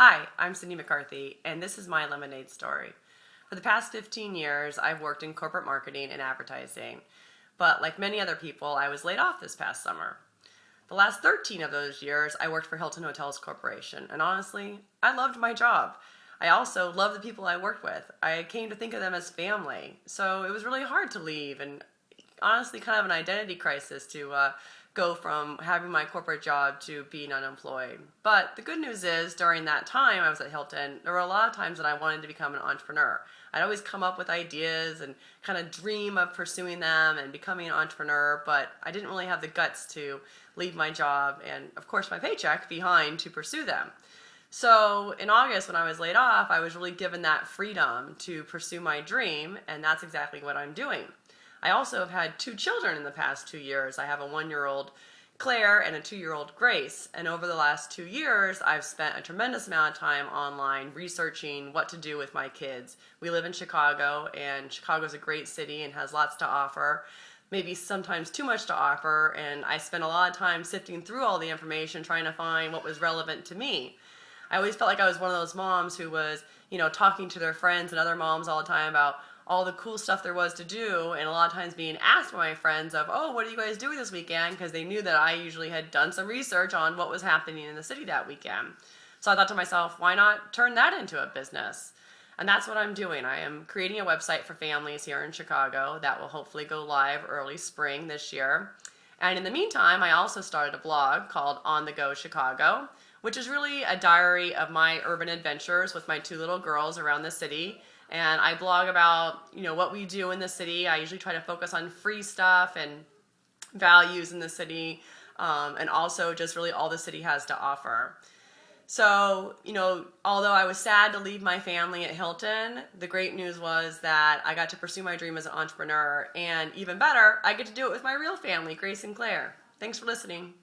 Hi, I'm Cindy McCarthy, and this is my lemonade story. For the past 15 years, I've worked in corporate marketing and advertising, but like many other people, I was laid off this past summer. The last 13 of those years, I worked for Hilton Hotels Corporation, and honestly, I loved my job. I also loved the people I worked with. I came to think of them as family, so it was really hard to leave, and honestly kind of an identity crisis to go from having my corporate job to being unemployed. But the good news is during that time I was at Hilton, there were a lot of times that I wanted to become an entrepreneur. I'd always come up with ideas and kind of dream of pursuing them and becoming an entrepreneur, but I didn't really have the guts to leave my job and, of course, my paycheck behind to pursue them. So in August, when I was laid off, I was really given that freedom to pursue my dream, and that's exactly what I'm doing. I also have had two children in the past 2 years. I have a 1-year-old Claire and a 2-year-old Grace. And over the last 2 years, I've spent a tremendous amount of time online researching what to do with my kids. We live in Chicago, and Chicago's a great city and has lots to offer, maybe sometimes too much to offer. And I spent a lot of time sifting through all the information, trying to find what was relevant to me. I always felt like I was one of those moms who was, talking to their friends and other moms all the time about all the cool stuff there was to do, and a lot of times being asked by my friends of, oh, what are you guys doing this weekend? Because they knew that I usually had done some research on what was happening in the city that weekend. So I thought to myself, why not turn that into a business? And that's what I'm doing. I am creating a website for families here in Chicago that will hopefully go live early spring this year. And in the meantime, I also started a blog called On the Go Chicago, which is really a diary of my urban adventures with my 2 little girls around the city. And I blog about, what we do in the city. I usually try to focus on free stuff and values in the city, and also just really all the city has to offer. So, although I was sad to leave my family at Hilton, the great news was that I got to pursue my dream as an entrepreneur. And even better, I get to do it with my real family, Grace and Claire. Thanks for listening.